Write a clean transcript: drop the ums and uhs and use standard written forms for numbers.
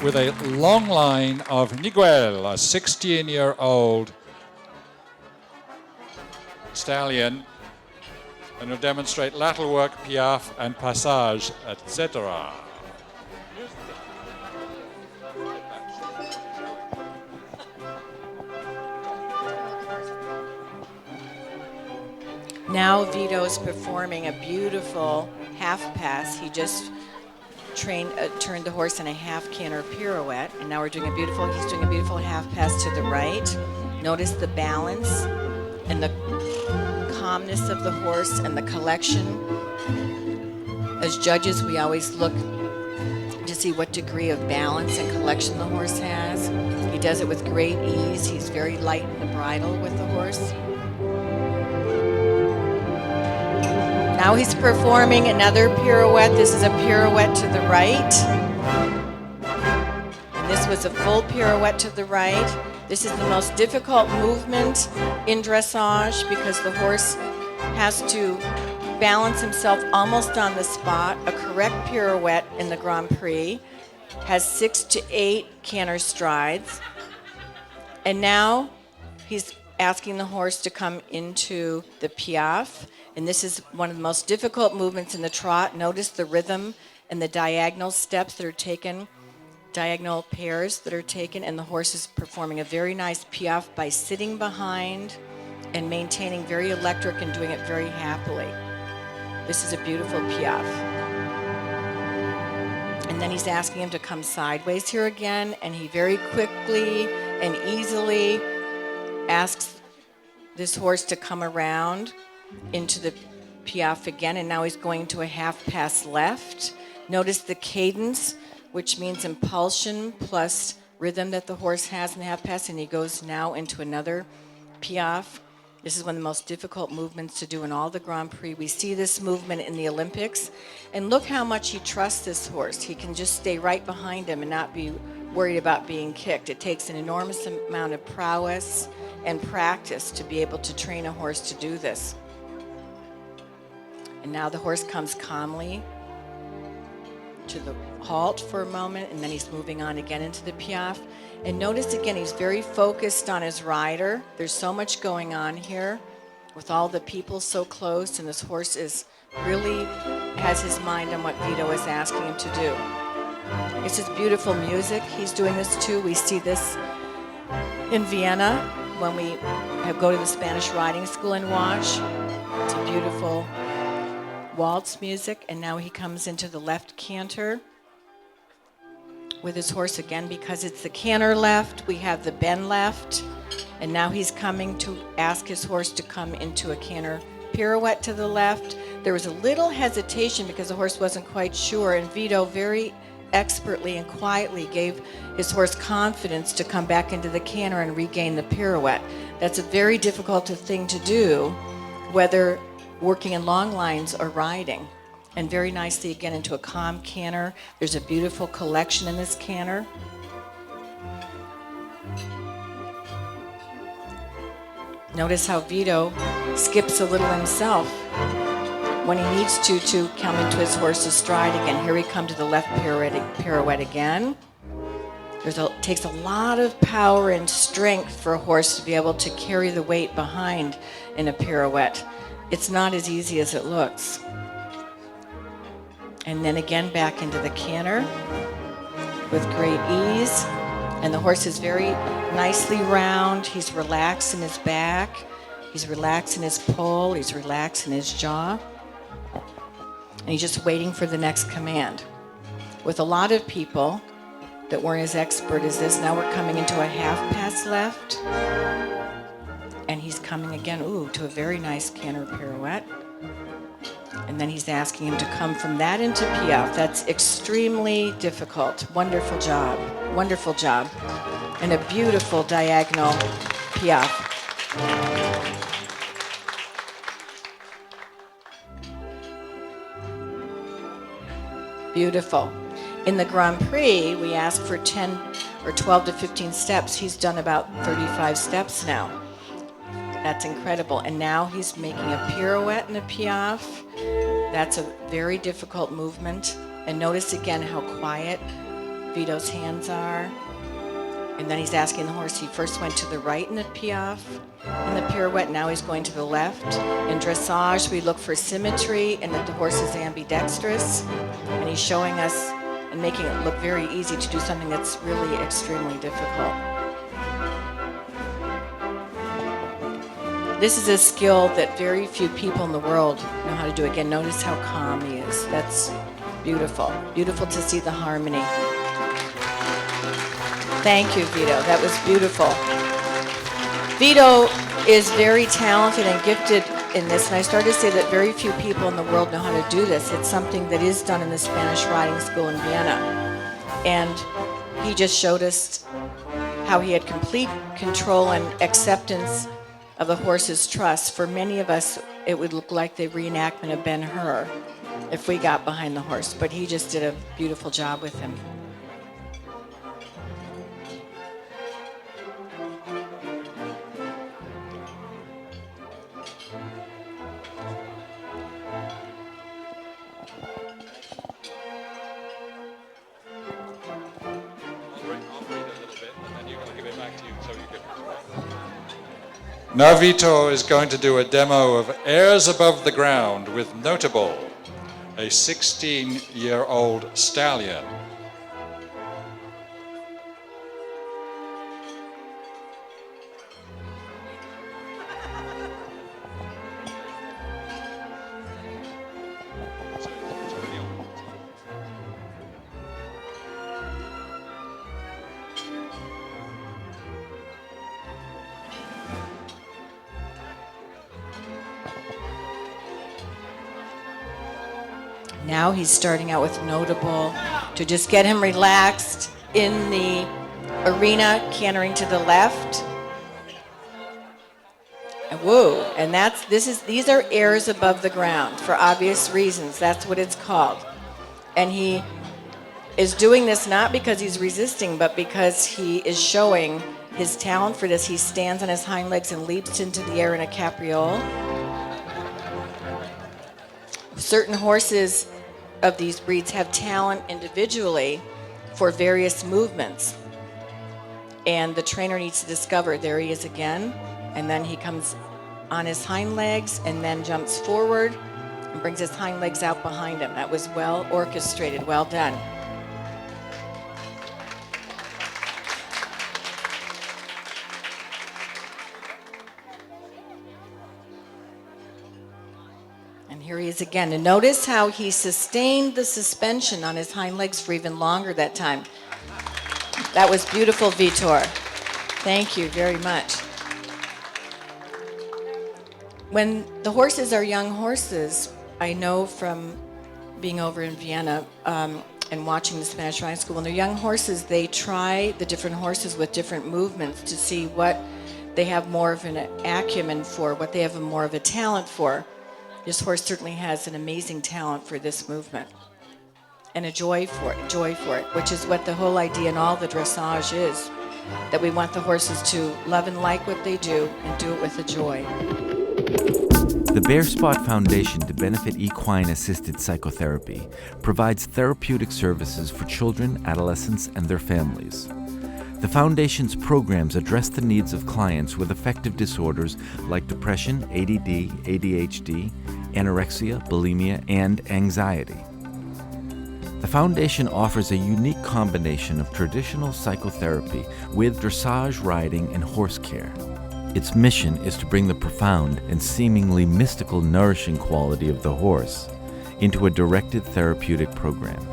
with a long line of Niguel, a 16-year-old stallion, and will demonstrate lateral work, piaffe, and passage, etc. Now Vito is performing a beautiful half pass. He just turned the horse in a half canter pirouette, and now he's doing a beautiful half pass to the right. Notice the balance and the calmness of the horse and the collection. As judges, we always look to see what degree of balance and collection the horse has. He does it with great ease. He's very light in the bridle with the horse. Now he's performing another pirouette. This is a pirouette to the right. And this was a full pirouette to the right. This is the most difficult movement in dressage because the horse has to balance himself almost on the spot. A correct pirouette in the Grand Prix has 6 to 8 canter strides. And now he's asking the horse to come into the piaffe. And this is one of the most difficult movements in the trot. Notice the rhythm and the diagonal steps that are taken, diagonal pairs that are taken, and the horse is performing a very nice piaffe by sitting behind and maintaining very electric and doing it very happily. This is a beautiful piaffe. And then he's asking him to come sideways here again, and he very quickly and easily asks this horse to come around into the piaffe again, and now he's going to a half pass left. Notice the cadence, which means impulsion plus rhythm that the horse has in the half pass, and he goes now into another piaffe. This is one of the most difficult movements to do in all the Grand Prix. We see this movement in the Olympics, and look how much he trusts this horse. He can just stay right behind him and not be worried about being kicked. It takes an enormous amount of prowess and practice to be able to train a horse to do this. And now the horse comes calmly to the halt for a moment, and then he's moving on again into the piaffe. And notice again, he's very focused on his rider. There's so much going on here with all the people so close, and this horse is really has his mind on what Vito is asking him to do. This is beautiful music. He's doing this too. We see this in Vienna when we go to the Spanish riding school and watch. It's a beautiful waltz music, and now he comes into the left canter with his horse again. Because it's the canter left, we have the bend left, and now he's coming to ask his horse to come into a canter pirouette to the left. There was a little hesitation because the horse wasn't quite sure, and Vito very expertly and quietly gave his horse confidence to come back into the canter and regain the pirouette. That's a very difficult thing to do, whether working in long lines or riding. And very nicely again into a calm canter. There's a beautiful collection in this canter. Notice how Vito skips a little himself when he needs to come into his horse's stride again. Here we come to the left pirouette again. Takes a lot of power and strength for a horse to be able to carry the weight behind in a pirouette. It's not as easy as it looks. And then again back into the canter with great ease. And the horse is very nicely round. He's relaxed in his back. He's relaxed in his poll. He's relaxed in his jaw. And he's just waiting for the next command. With a lot of people that weren't as expert as this, now we're coming into a half pass left. And he's coming again, to a very nice canter pirouette. And then he's asking him to come from that into piaffe. That's extremely difficult. Wonderful job. Wonderful job. And a beautiful diagonal piaffe. Beautiful. In the Grand Prix, we ask for 10 or 12 to 15 steps. He's done about 35 steps now. That's incredible. And now he's making a pirouette and a piaffe. That's a very difficult movement. And notice again how quiet Vito's hands are. And then he's asking the horse, he first went to the right in the piaffe, in the pirouette, now he's going to the left. In dressage, we look for symmetry and that the horse is ambidextrous. And he's showing us and making it look very easy to do something that's really extremely difficult. This is a skill that very few people in the world know how to do. Again, notice how calm he is. That's beautiful. Beautiful to see the harmony. Thank you, Vito. That was beautiful. Vito is very talented and gifted in this, and I started to say that very few people in the world know how to do this. It's something that is done in the Spanish riding school in Vienna. And he just showed us how he had complete control and acceptance of the horse's trust. For many of us, it would look like the reenactment of Ben-Hur if we got behind the horse, but he just did a beautiful job with him. Now Vitor is going to do a demo of Airs Above the Ground with Notable, a 16-year-old stallion. Now he's starting out with Notable to just get him relaxed in the arena, cantering to the left. And whoa, and these are airs above the ground for obvious reasons. That's what it's called. And he is doing this not because he's resisting, but because he is showing his talent for this. He stands on his hind legs and leaps into the air in a capriole. Certain horses of these breeds have talent individually for various movements, and the trainer needs to discover. There he is again, and then he comes on his hind legs and then jumps forward and brings his hind legs out behind him. That was well orchestrated. Well done. Here he is again. And notice how he sustained the suspension on his hind legs for even longer that time. That was beautiful, Vitor. Thank you very much. When the horses are young horses, I know from being over in Vienna and watching the Spanish riding school, when they're young horses, they try the different horses with different movements to see what they have more of an acumen for, what they have more of a talent for. This horse certainly has an amazing talent for this movement and a joy for it, which is what the whole idea in all the dressage is, that we want the horses to love and like what they do and do it with a joy. The BearSpot Foundation to benefit equine-assisted psychotherapy provides therapeutic services for children, adolescents, and their families. The Foundation's programs address the needs of clients with affective disorders like depression, ADD, ADHD, anorexia, bulimia, and anxiety. The Foundation offers a unique combination of traditional psychotherapy with dressage riding and horse care. Its mission is to bring the profound and seemingly mystical nourishing quality of the horse into a directed therapeutic program.